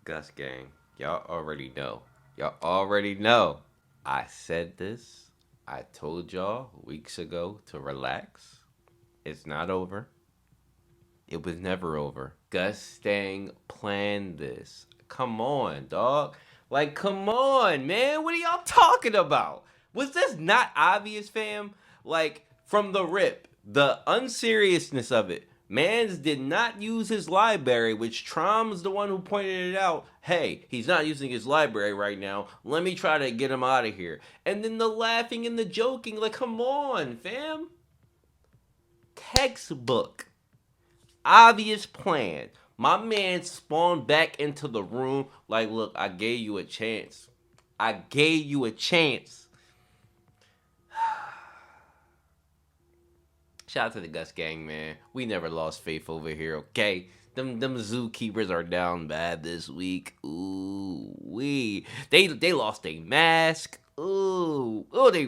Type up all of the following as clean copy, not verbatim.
Gus Gang, y'all already know. Y'all already know. I said this. I told y'all weeks ago to relax. It's not over. It was never over. Gus Stang planned this. Come on, dog. Like, come on, man. What are y'all talking about? Was this not obvious, fam? Like, from the rip, the unseriousness of it. Mans did not use his library, which Trom's the one who pointed it out. Hey, he's not using his library right now. Let me try to get him out of here. And then the laughing and the joking. Like, come on, fam. Textbook obvious plan. My man spawned back into the room like, look, I gave you a chance. I gave you a chance. Shout out to the Gus Gang, man. We never lost faith over here, okay? Them zookeepers are down bad this week. Ooh, they lost a mask. They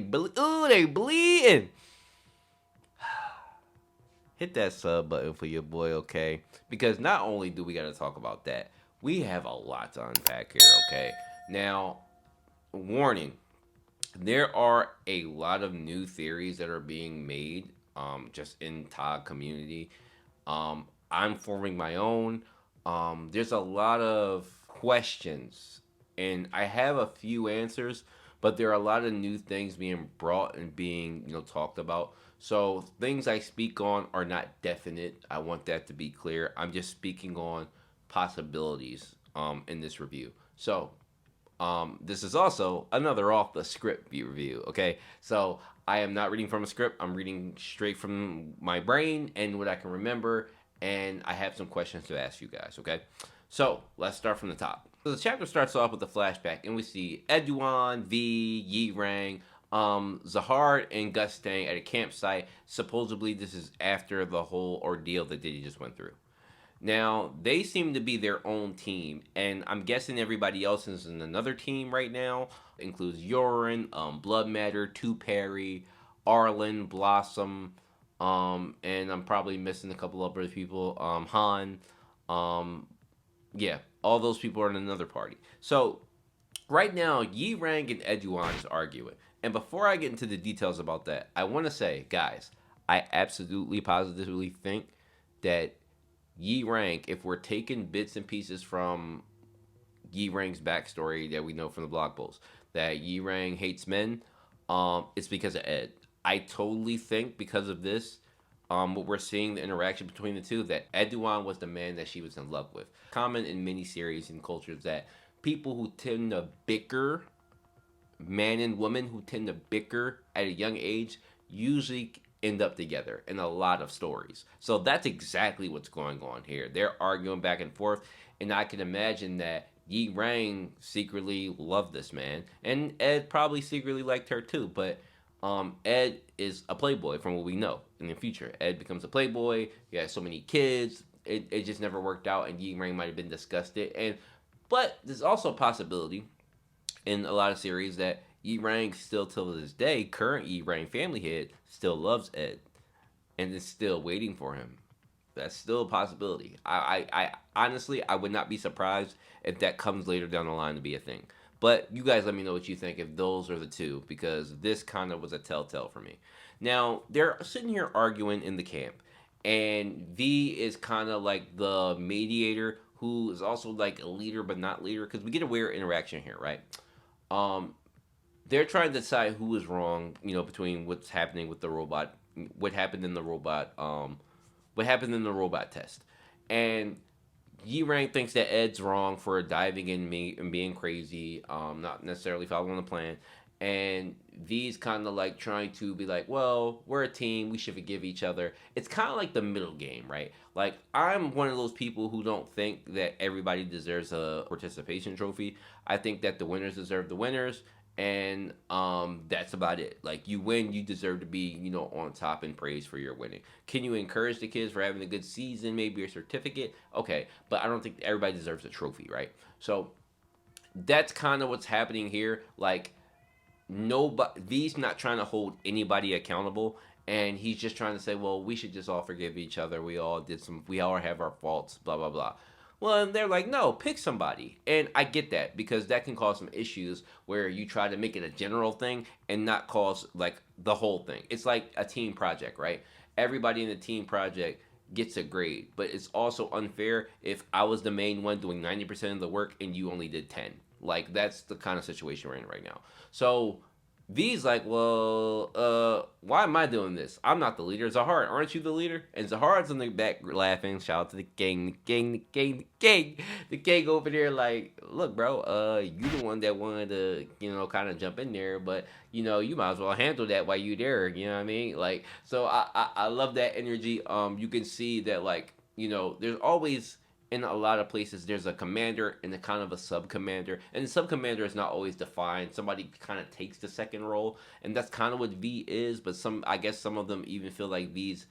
bleeding. Hit that sub button for your boy, okay? Because not only do we got to talk about that, we have a lot to unpack here, okay? Now, warning, there are a lot of new theories that are being made just in Todd community. I'm forming my own. There's a lot of questions, and I have a few answers, but there are a lot of new things being brought and being talked about. So things I speak on are not definite. I want that to be clear. I'm just speaking on possibilities in this review. So this is also another off the script review. Okay, so I am not reading from a script. I'm reading straight from my brain and what I can remember, and I have some questions to ask you guys. Okay, so let's start from the top. So the chapter starts off with a flashback, and we see Eduan, V, Yi Rang, Zahard, and Gus Stang at a campsite. Supposedly, this is after the whole ordeal that Diddy just went through. Now, they seem to be their own team, and I'm guessing everybody else is in another team right now. It includes Yorin, Blood Matter, Two Perry, Arlen, Blossom, and I'm probably missing a couple other people. Han, um, yeah, all those people are in another party. So right now, Yi Rang and Eduan is arguing. And before I get into the details about that, I want to say, guys, I absolutely positively think that Yi Rang, if we're taking bits and pieces from Yi Rang's backstory that we know from the blog post, that Yi Rang hates men, it's because of Ed. I totally think because of this, what we're seeing, the interaction between the two, that Eduan was the man that she was in love with. Common in many series and cultures that people who tend to bicker, man and woman who tend to bicker at a young age, usually end up together in a lot of stories. So that's exactly what's going on here. They're arguing back and forth, and I can imagine that Yi Rang secretly loved this man, and Ed probably secretly liked her too. But Ed is a playboy from what we know in the future. Ed becomes a playboy. He has so many kids. It just never worked out, and Yi Rang might have been disgusted. But there's also a possibility in a lot of series that Yi Rang still till this day, current Yi Rang family head, still loves Ed and is still waiting for him. That's still a possibility. I honestly, I would not be surprised if that comes later down the line to be a thing. But you guys let me know what you think if those are the two, because this kind of was a telltale for me. Now, they're sitting here arguing in the camp, and V is kind of like the mediator who is also like a leader but not leader, because we get a weird interaction here, right? Um, they're trying to decide who is wrong, between what's happening with the robot, what happened in the robot, what happened in the robot test. And Yi Rang thinks that Ed's wrong for diving in me and being crazy, not necessarily following the plan. And V's kind of like trying to be like, well, we're a team, we should forgive each other. It's kind of like the middle game, right? Like, I'm one of those people who don't think that everybody deserves a participation trophy. I think that the winners deserve the winners, and that's about it. Like, you win, you deserve to be on top and praised for your winning. Can you encourage the kids for having a good season, maybe a certificate? Okay, but I don't think everybody deserves a trophy, right? So that's kind of what's happening here. Like, nobody, V's not trying to hold anybody accountable, and he's just trying to say, well, we should just all forgive each other. We all have our faults, blah blah blah. Well, and they're like, no, pick somebody. And I get that because that can cause some issues where you try to make it a general thing and not cause like the whole thing. It's like a team project, right? Everybody in the team project gets a grade, but it's also unfair if I was the main one doing 90% of the work and you only did 10. Like, that's the kind of situation we're in right now. So V's like, well, why am I doing this? I'm not the leader. Zahar, aren't you the leader? And Zahar's in the back laughing. Shout out to the gang, the gang, the gang, the gang. The gang over there like, look, bro, you the one that wanted to, kind of jump in there, but, you might as well handle that while you there. You know what I mean? Like, so I love that energy. You can see that, like, there's always in a lot of places there's a commander and a kind of a sub commander, and the sub commander is not always defined. Somebody kind of takes the second role, and that's kind of what V is. But I guess some of them even feel like V's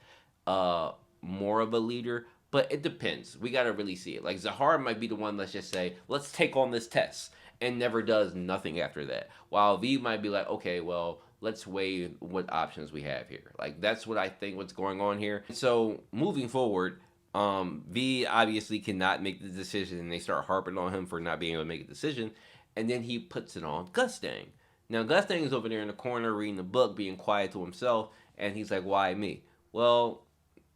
more of a leader, but it depends. We got to really see it. Like, Zahar might be the one, let's just say, let's take on this test, and never does nothing after that, while V might be like, okay, well, let's weigh what options we have here. Like, that's what I think what's going on here. So moving forward, V obviously cannot make the decision, and they start harping on him for not being able to make a decision, and then he puts it on Gustang. Now Gustang is over there in the corner reading the book, being quiet to himself, and he's like, "Why me?" Well,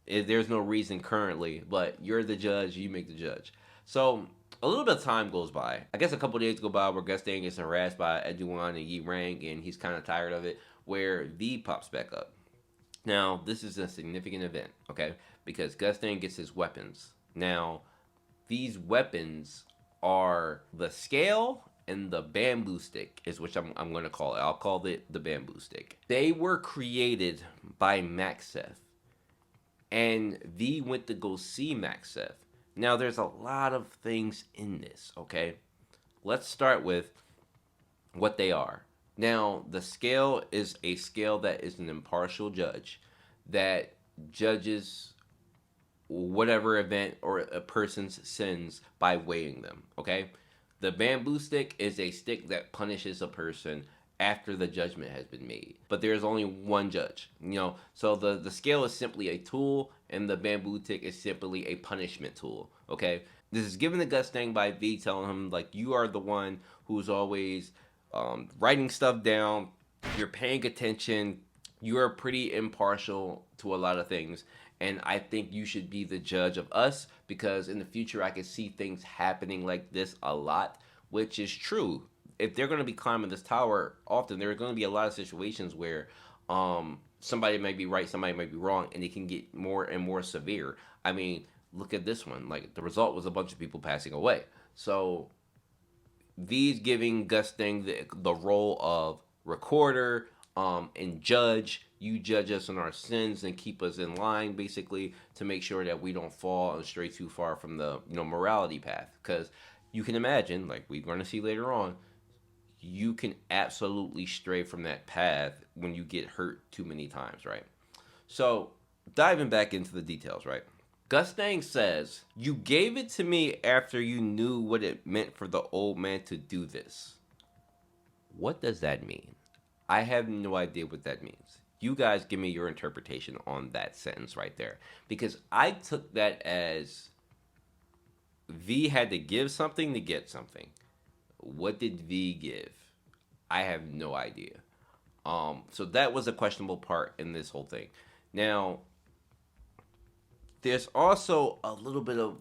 there's no reason currently, but you're the judge, you make the judge. So a little bit of time goes by. I guess a couple days go by where Gustang gets harassed by Eduan and Yi Rang, and he's kind of tired of it. Where V pops back up. Now, this is a significant event, okay? Because Gustain gets his weapons. Now, these weapons are the scale and the bamboo stick, is which I'm going to call it. I'll call it the bamboo stick. They were created by Maxeth. And V went to go see Maxeth. Now, there's a lot of things in this, okay? Let's start with what they are. Now, the scale is a scale that is an impartial judge that judges whatever event or a person's sins by weighing them, okay? The bamboo stick is a stick that punishes a person after the judgment has been made. But there's only one judge, So the scale is simply a tool, and the bamboo stick is simply a punishment tool, okay? This is given to Gustang by V, telling him, like, you are the one who's always writing stuff down, you're paying attention, you are pretty impartial to a lot of things, and I think you should be the judge of us, because in the future I can see things happening like this a lot, which is true. If they're going to be climbing this tower often, there are going to be a lot of situations where somebody might be right, somebody might be wrong, and it can get more and more severe. I mean, look at this one. Like, the result was a bunch of people passing away. So V's giving Gustang the role of recorder and judge. You judge us on our sins and keep us in line, basically, to make sure that we don't fall and stray too far from the morality path. Because you can imagine, like we're going to see later on, you can absolutely stray from that path when you get hurt too many times, right? So, diving back into the details, right? Gustang says, you gave it to me after you knew what it meant for the old man to do this. What does that mean? I have no idea what that means. You guys give me your interpretation on that sentence right there. Because I took that as V had to give something to get something. What did V give? I have no idea. So that was a questionable part in this whole thing. Now, there's also a little bit of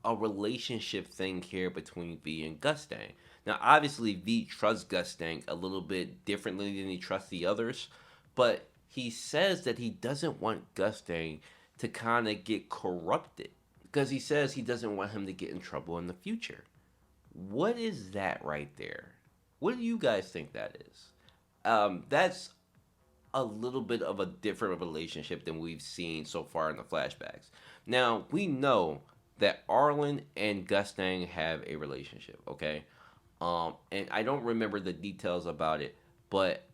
a relationship thing here between V and Gustang. Now, obviously, V trusts Gustang a little bit differently than he trusts the others, but he says that he doesn't want Gustang to kind of get corrupted, because he says he doesn't want him to get in trouble in the future. What is that right there? What do you guys think that is? That's a little bit of a different relationship than we've seen so far in the flashbacks. Now, we know that Arlen and Gustang have a relationship, okay? And I don't remember the details about it, but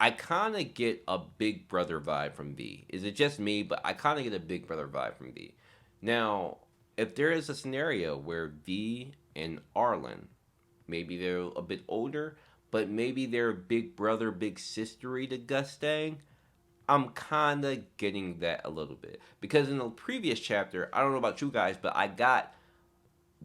I kind of get a Big Brother vibe from V. Is it just me? But I kind of get a Big Brother vibe from V. Now, if there is a scenario where V and Arlen, maybe they're a bit older, but maybe they're big brother, big sistery to Gustang, I'm kind of getting that a little bit. Because in the previous chapter, I don't know about you guys, but I got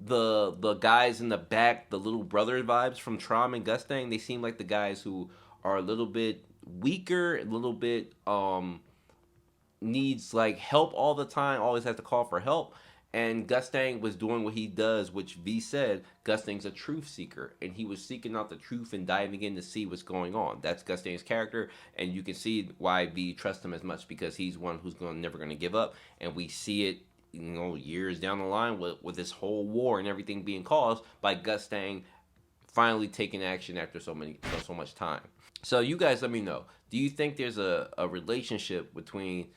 the guys in the back, the little brother vibes from Trom and Gustang, they seem like the guys who are a little bit weaker, a little bit needs like help all the time, always has to call for help. And Gustang was doing what he does, which V said Gustang's a truth seeker, and he was seeking out the truth and diving in to see what's going on. That's Gustang's character, and you can see why V trusts him as much because he's one who's never going to give up, and we see it, years down the line with this whole war and everything being caused by Gustang finally taking action after so much time. So you guys, let me know. Do you think there's a relationship between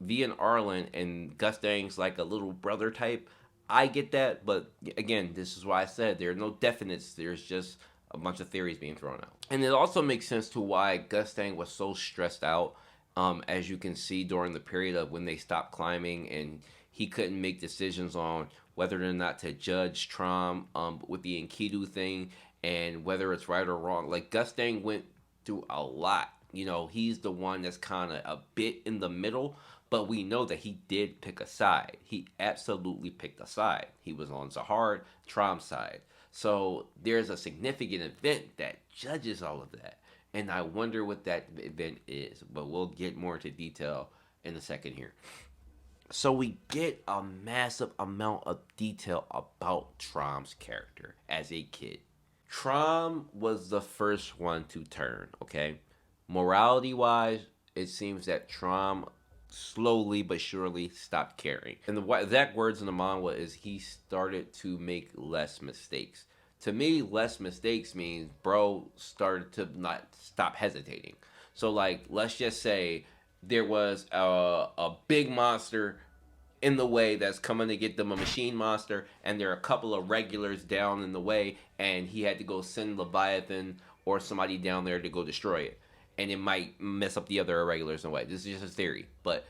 V and Arlen and Gustang's like a little brother type? I get that, but again, this is why I said there are no definites. There's just a bunch of theories being thrown out, and it also makes sense to why Gustang was so stressed out. As you can see during the period of when they stopped climbing, and he couldn't make decisions on whether or not to judge Trom with the Enkidu thing and whether it's right or wrong. Like Gustang went through a lot. He's the one that's kind of a bit in the middle, but we know that he did pick a side. He absolutely picked a side. He was on Zahard, Trom's side. So there's a significant event that judges all of that. And I wonder what that event is, but we'll get more into detail in a second here. So we get a massive amount of detail about Trom's character as a kid. Trom was the first one to turn, okay? Morality wise, it seems that Trom slowly but surely stopped caring. And the exact words in the manhwa is he started to make less mistakes. To me, less mistakes means bro started to not stop hesitating. So like, let's just say there was a big monster in the way that's coming to get them, a machine monster, and there are a couple of regulars down in the way, and he had to go send Leviathan or somebody down there to go destroy it, and it might mess up the other irregulars in a way. This is just a theory, but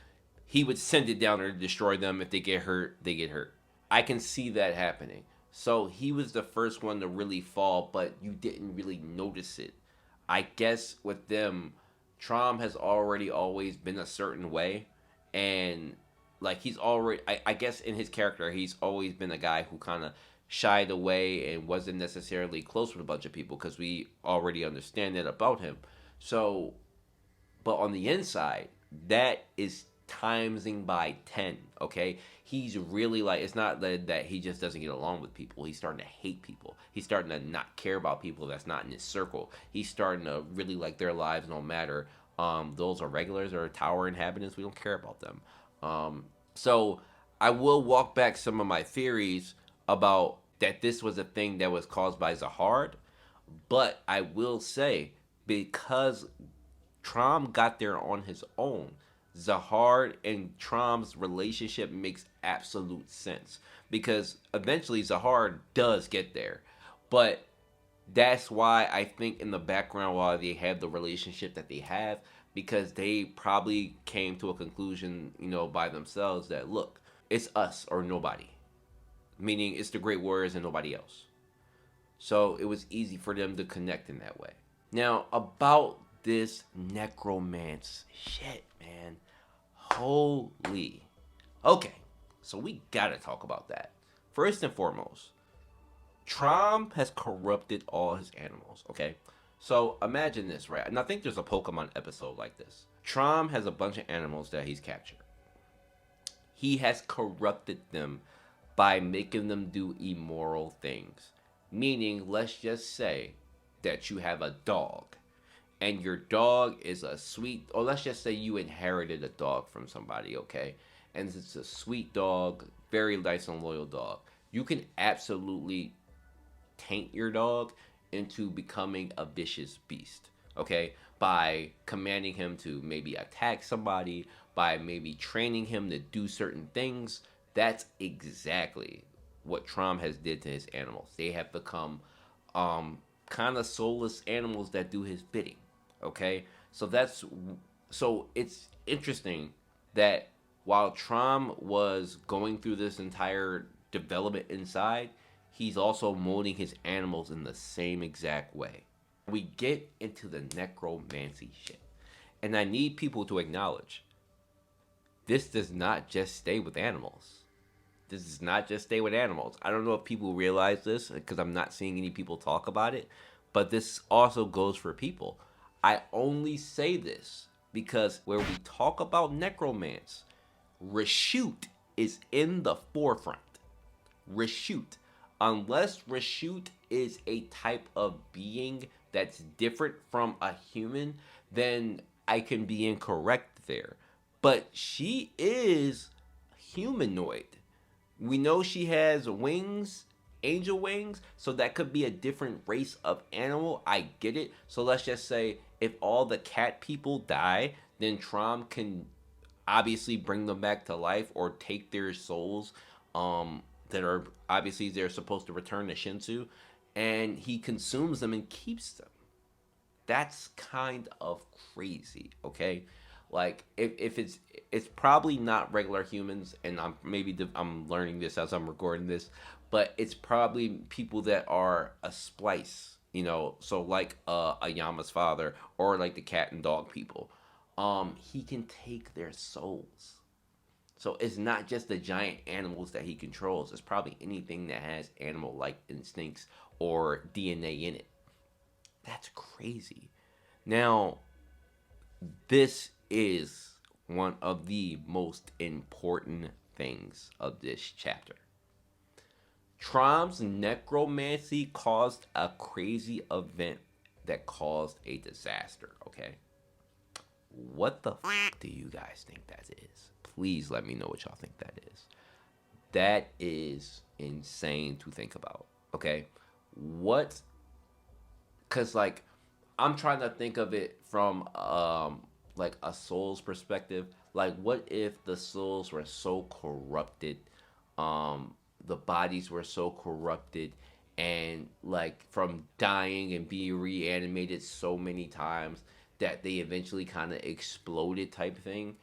he would send it down there to destroy them. If they get hurt, they get hurt. I can see that happening. So he was the first one to really fall, but you didn't really notice it. I guess with them, Trom has already always been a certain way, and like he's already, I guess in his character, he's always been a guy who kind of shied away and wasn't necessarily close with a bunch of people because we already understand that about him. So, but on the inside, that is timesing by 10, okay? He's really like, it's not that he just doesn't get along with people. He's starting to hate people. He's starting to not care about people that's not in his circle. He's starting to really like their lives no matter. Those are regulars or tower inhabitants. We don't care about them. So I will walk back some of my theories about that this was a thing that was caused by Zahard, but I will say because Trom got there on his own, Zahard and Trom's relationship makes absolute sense because eventually Zahard does get there, but that's why I think in the background why they have the relationship that they have because they probably came to a conclusion, by themselves that look, it's us or nobody. Meaning it's the Great Warriors and nobody else. So it was easy for them to connect in that way. Now, about this necromance shit, man. Holy. Okay, so we gotta talk about that. First and foremost, Trom has corrupted all his animals, okay? So imagine this, right? And I think there's a Pokemon episode like this. Trom has a bunch of animals that he's captured. He has corrupted them by making them do immoral things. Meaning, let's just say that you have a dog and your dog is a sweet, or let's just say you inherited a dog from somebody, okay? And it's a sweet dog, very nice and loyal dog. You can absolutely taint your dog into becoming a vicious beast, okay? By commanding him to maybe attack somebody, by maybe training him to do certain things. That's exactly what Trom has did to his animals. They have become kind of soulless animals that do his bidding, okay? So it's interesting that while Trom was going through this entire development inside, he's also molding his animals in the same exact way. We get into the necromancy shit. And I need people to acknowledge this does not just stay with animals. This does not just stay with animals. I don't know if people realize this because I'm not seeing any people talk about it, but this also goes for people. I only say this because where we talk about necromance, Reshut is in the forefront. Reshut. Unless Reshut is a type of being that's different from a human, then I can be incorrect there. But she is humanoid. We know she has wings, angel wings, so that could be a different race of animal. I get it. So let's just say if all the cat people die, then Trom can obviously bring them back to life or take their souls that are obviously they're supposed to return to Shinsu, and he consumes them and keeps them. That's kind of crazy, okay? Like if it's probably not regular humans, and I'm learning this as I'm recording this, but it's probably people that are a splice, so like a Yama's father or like the cat and dog people. He can take their souls. So it's not just the giant animals that he controls. It's probably anything that has animal like instincts or DNA in it. That's crazy. Now, this is one of the most important things of this chapter. Trom's necromancy caused a crazy event that caused a disaster, okay? What the do you guys think that is? Please let me know what y'all think that is. That is insane to think about, okay? What Cuz like I'm trying to think of it from like a soul's perspective. Like what if the souls were so corrupted, the bodies were so corrupted, and like from dying and being reanimated so many times that they eventually kind of exploded type thing.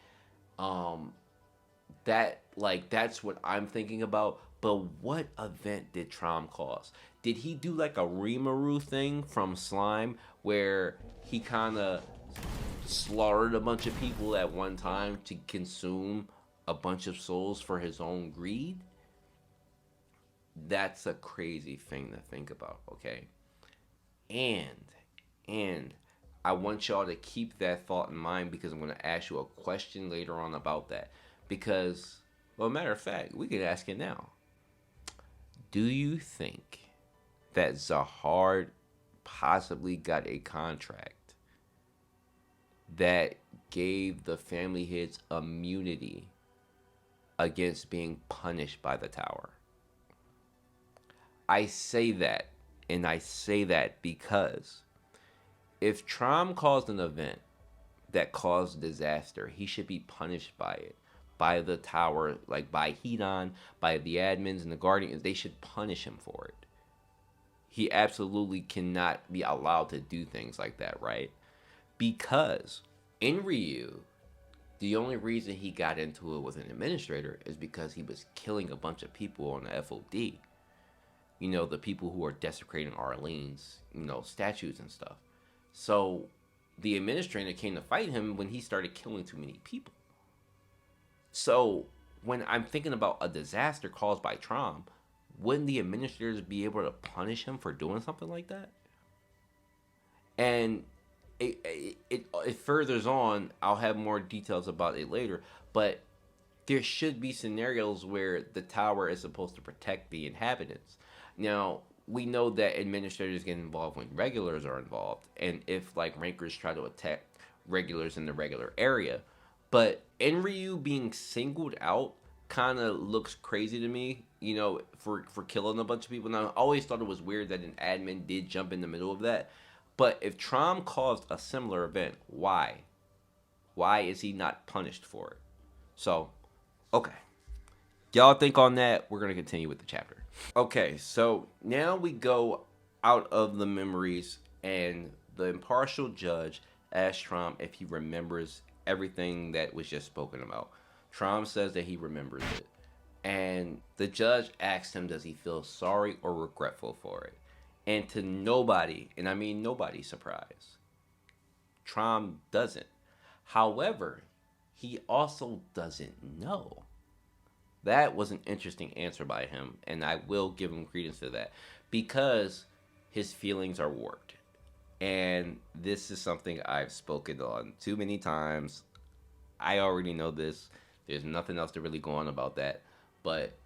Um that's what I'm thinking about. But what event did Trom cause? Did he do like a Rimuru thing from Slime where he kind of slaughtered a bunch of people at one time to consume a bunch of souls for his own greed? That's a crazy thing to think about, okay? And and I want y'all to keep that thought in mind because I'm going to ask you a question later on about that. Because, well, matter of fact, we could ask it now. Do you think that Zahard possibly got a contract that gave the family heads immunity against being punished by the tower? I say that, and I say that because if Trom caused an event that caused disaster, he should be punished by it. By the tower, like by Hedon, by the admins and the guardians, they should punish him for it. He absolutely cannot be allowed to do things like that, right? Because in Ryu, the only reason he got into it with an administrator is because he was killing a bunch of people on the FOD. The people who are desecrating Arlene's, statues and stuff. So the administrator came to fight him when he started killing too many people. So when I'm thinking about a disaster caused by Trom, wouldn't the administrators be able to punish him for doing something like that? And it furthers on. I'll have more details about it later, but there should be scenarios where the tower is supposed to protect the inhabitants. Now, we know that administrators get involved when regulars are involved, and if like rankers try to attack regulars in the regular area. But Enryu being singled out kind of looks crazy to me, for killing a bunch of people. Now, I always thought it was weird that an admin did jump in the middle of that. But if Trom caused a similar event, why? Why is he not punished for it? So, okay. Y'all think on that. We're going to continue with the chapter. Okay, so now we go out of the memories, and the impartial judge asks Trom if he remembers everything that was just spoken about. Trom says that he remembers it. And the judge asks him, does he feel sorry or regretful for it? And to nobody, and I mean nobody's surprise, Trom doesn't. However, he also doesn't know. That was an interesting answer by him, and I will give him credence to that because his feelings are warped. And this is something I've spoken on too many times. I already know this. There's nothing else to really go on about that. But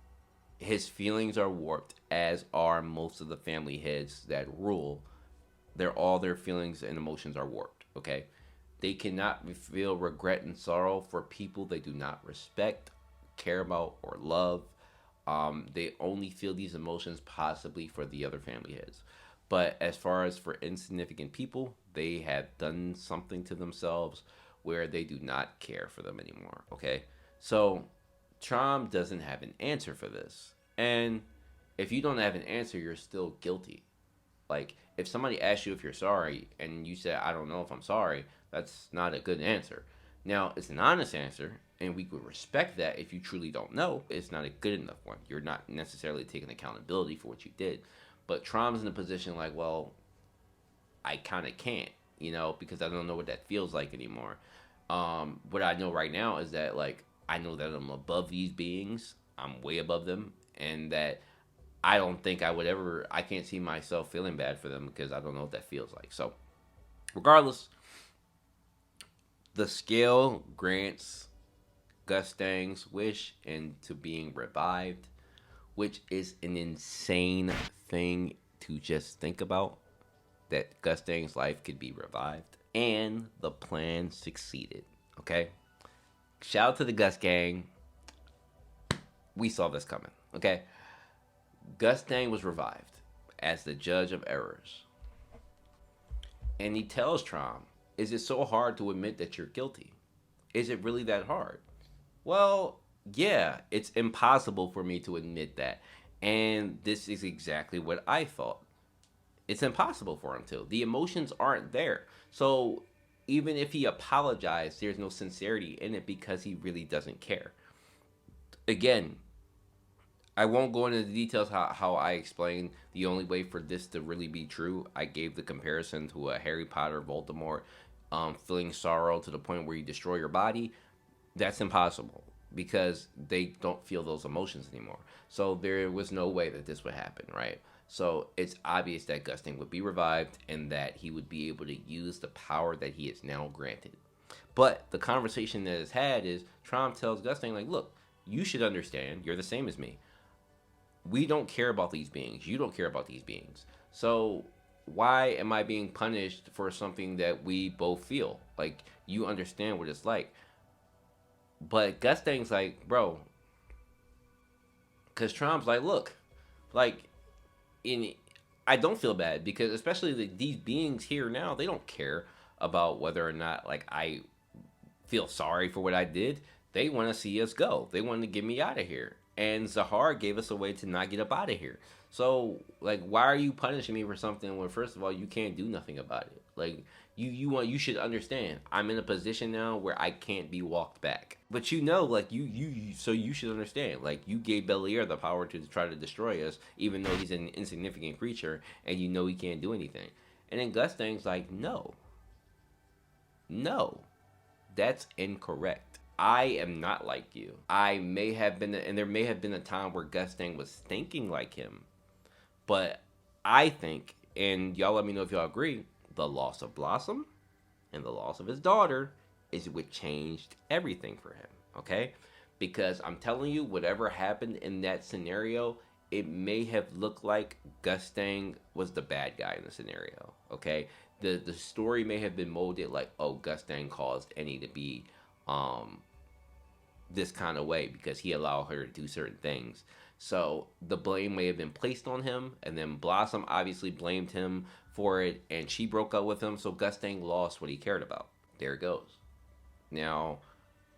his feelings are warped, as are most of the family heads that rule. All their feelings and emotions are warped. Okay, they cannot feel regret and sorrow for people they do not respect, care about, or love. They only feel these emotions possibly for the other family heads. But as far as for insignificant people, they have done something to themselves where they do not care for them anymore. Okay, so Trom doesn't have an answer for this, and if you don't have an answer, you're still guilty. Like, if somebody asks you if you're sorry and you say, I don't know if I'm sorry, that's not a good answer. Now, it's an honest answer, and we would respect that if you truly don't know. It's not a good enough one. You're not necessarily taking accountability for what you did. But Trom's in a position like, well, I kind of can't, because I don't know what that feels like anymore. What I know right now is that, like, I know that I'm above these beings, I'm way above them, and that I don't think I can't see myself feeling bad for them because I don't know what that feels like. So, regardless, the scale grants Gustang's wish into being revived, which is an insane thing to just think about, that Gustang's life could be revived. And the plan succeeded. Okay? Shout out to the Gus gang. We saw this coming. Okay? Gustang was revived as the judge of errors. And he tells Trom, is it so hard to admit that you're guilty? Is it really that hard? Well, yeah, it's impossible for me to admit that. And this is exactly what I thought. It's impossible for him to. The emotions aren't there. So even if he apologized, there's no sincerity in it because he really doesn't care. Again, I won't go into the details how I explain the only way for this to really be true. I gave the comparison to a Harry Potter Voldemort feeling sorrow to the point where you destroy your body. That's impossible because they don't feel those emotions anymore. So there was no way that this would happen, right? So it's obvious that Gusting would be revived and that he would be able to use the power that he is now granted. But the conversation that is had is Trom tells Gusting, like, look, you should understand, you're the same as me. We don't care about these beings. You don't care about these beings. So why am I being punished for something that we both feel? Like, you understand what it's like. But Gustang's like, bro, because Trom's like, look, like, in I don't feel bad because especially these beings here now, they don't care about whether or not like I feel sorry for what I did. They want to see us go. They want to get me out of here. And Zahar gave us a way to not get up out of here. So, like, why are you punishing me for something when, first of all, you can't do nothing about it? Like, you should understand. I'm in a position now where I can't be walked back. But like, so you should understand. Like, you gave Belier the power to try to destroy us, even though he's an insignificant creature, and you know he can't do anything. And then Gustang's like, no, that's incorrect. I am not like you. I may have been, and there may have been a time where Gustang was thinking like him, but I think, and y'all let me know if y'all agree, the loss of Blossom and the loss of his daughter is what changed everything for him, okay? Because I'm telling you, whatever happened in that scenario, it may have looked like Gustang was the bad guy in the scenario, okay? The story may have been molded like, oh, Gustang caused Annie to be this kind of way because he allowed her to do certain things. So the blame may have been placed on him, and then Blossom obviously blamed him for it, and she broke up with him, so Gustang lost what he cared about. There it goes. Now,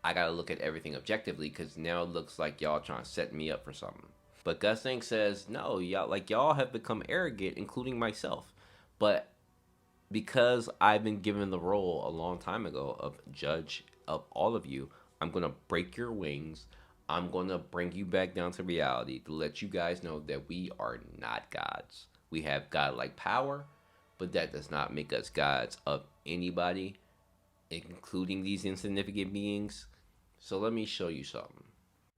I gotta look at everything objectively, because now it looks like y'all trying to set me up for something. But Gustang says, no, y'all have become arrogant, including myself. But because I've been given the role a long time ago of judge of all of you, I'm going to break your wings. I'm going to bring you back down to reality to let you guys know that we are not gods. We have godlike power, but that does not make us gods of anybody, including these insignificant beings. So let me show you something.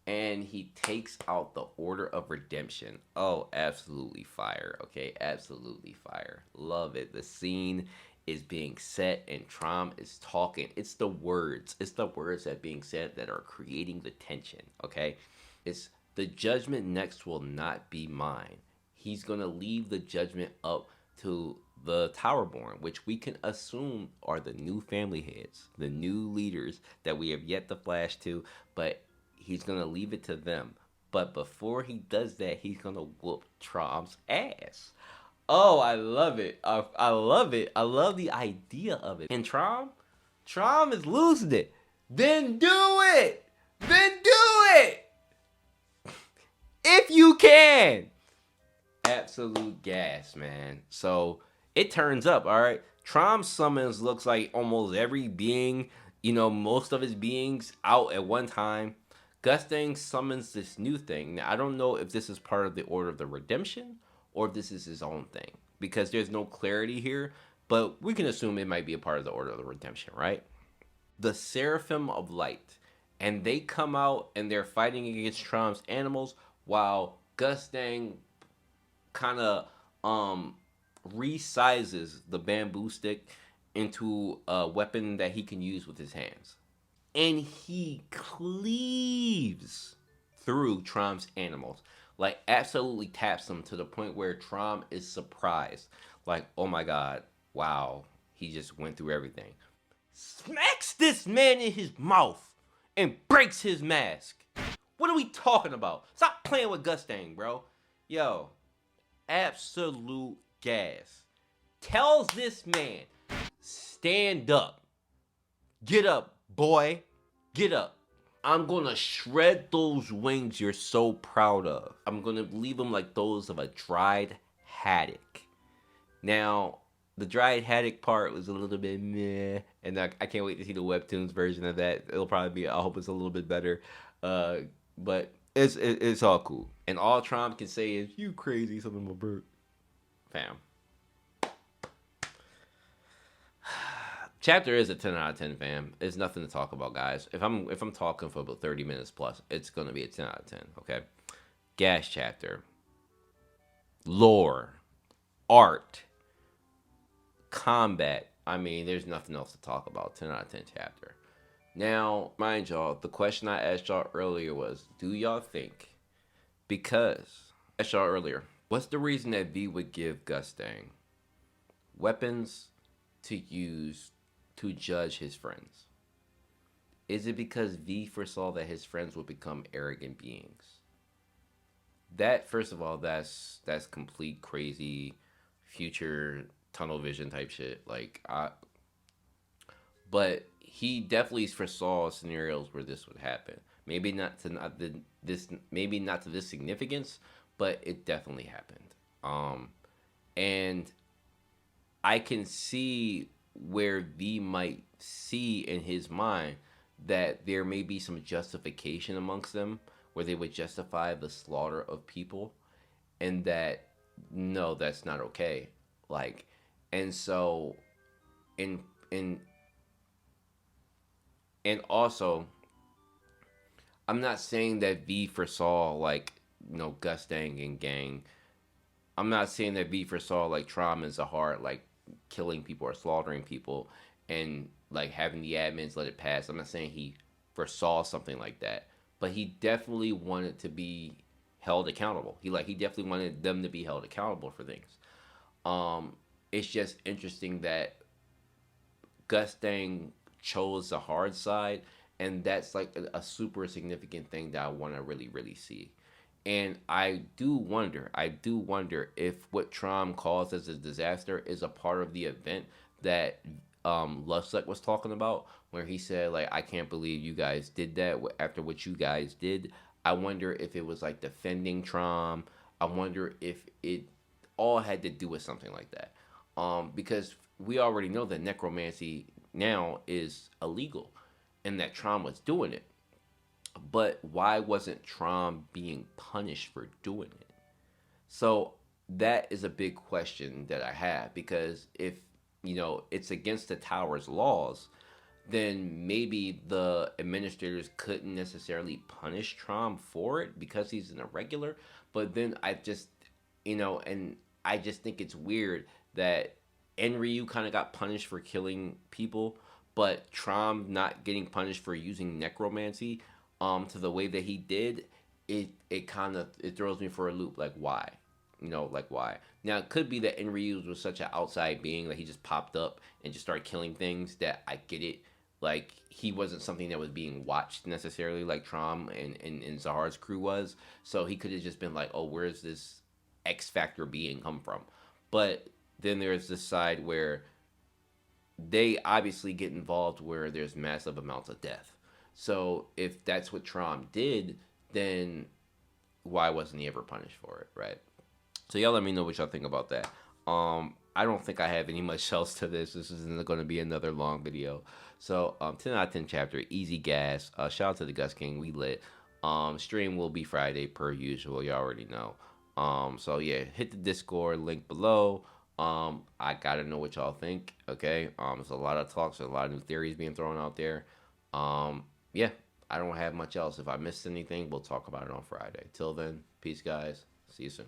and he takes out the Order of Redemption. Oh, absolutely fire. Okay, absolutely fire. Love it. The scene is being set and Trom is talking. It's the words. It's the words that are being said that are creating the tension. Okay, it's the judgment next will not be mine. He's gonna leave the judgment up to the Towerborn, which we can assume are the new family heads, the new leaders that we have yet to flash to, but he's gonna leave it to them. But before he does that, he's gonna whoop Trom's ass. Oh, I love it. I love it. I love the idea of it. And Trom is losing it. Then do it. Then do it. If you can. Absolute gas, man. So it turns up, all right. Trom summons looks like almost every being, most of his beings out at one time. Gustang summons this new thing. Now, I don't know if this is part of the Order of the Redemption or if this is his own thing because there's no clarity here, but we can assume it might be a part of the Order of the Redemption, right? The Seraphim of Light. And they come out and they're fighting against Trom's animals while Gustang kind of resizes the bamboo stick into a weapon that he can use with his hands. And he cleaves through Trom's animals. Like, absolutely taps them to the point where Trom is surprised. Like, oh my god, wow, he just went through everything. Smacks this man in his mouth and breaks his mask. What are we talking about? Stop playing with Gustang, bro. Yo, absolute gas. Tells this man, stand up. Get up, boy. Get up. I'm gonna shred those wings you're so proud of. I'm gonna leave them like those of a dried haddock. Now, the dried haddock part was a little bit meh, and I can't wait to see the webtoons version of that. It'll probably be, I hope it's a little bit better. But it's all cool. And all Trom can say is, "You crazy, son of a bird." Fam. Chapter is a 10 out of 10, fam. It's nothing to talk about, guys. If I'm talking for about 30 minutes plus, it's gonna be a 10 out of 10. Okay. Gas chapter. Lore, art, combat. I mean, there's nothing else to talk about. 10 out of 10 chapter. Now, mind y'all, the question I asked y'all earlier was, do y'all think, because I asked y'all earlier, what's the reason that V would give Gustang weapons to use to judge his friends? Is it because V foresaw that his friends would become arrogant beings? That, first of all, that's complete crazy future tunnel vision type shit. But he definitely foresaw scenarios where this would happen. Maybe not to this significance, but it definitely happened. And I can see where V might see in his mind that there may be some justification amongst them where they would justify the slaughter of people, and that no, that's not okay. Like, and so, in and also, I'm not saying that V foresaw Gustang and gang. I'm not saying that V foresaw like Trom and Zahar like killing people or slaughtering people and like having the admins let it pass. I'm not saying he foresaw something like that, but he definitely wanted to be held accountable. He definitely wanted them to be held accountable for things. It's just interesting that Gustang chose the hard side, and that's like a super significant thing that I want to really, really see. And I do wonder if what Trom calls as a disaster is a part of the event that Lusek was talking about, where he said, like, I can't believe you guys did that after what you guys did. I wonder if it was like defending Trom. I wonder if it all had to do with something like that. Because we already know that necromancy now is illegal and that Trom was doing it. But why wasn't Trom being punished for doing it? So that is a big question that I have, because if it's against the tower's laws, then maybe the administrators couldn't necessarily punish Trom for it because he's an irregular. But then I just, and I just think it's weird that Enryu kind of got punished for killing people, but Trom not getting punished for using necromancy, to the way that he did. It kind of it throws me for a loop. Like why? Like why? Now it could be that Enryu was such an outside being that he just popped up and just started killing things. That I get it. Like he wasn't something that was being watched necessarily, like Trom and Zahar's crew was. So he could have just been like, oh, where's this X Factor being come from? But then there's this side where they obviously get involved where there's massive amounts of death. So if that's what Trom did, then why wasn't he ever punished for it, right? So y'all let me know what y'all think about that. I don't think I have any much else to this. This isn't going to be another long video. So 10 out of 10 chapter, easy gas. Shout out to the Gus King, we lit. Stream will be Friday per usual. You already know. So yeah, hit the Discord link below. I gotta know what y'all think. Okay. There's a lot of talks, there's a lot of new theories being thrown out there. Yeah, I don't have much else. If I missed anything, we'll talk about it on Friday. Till then, peace, guys. See you soon.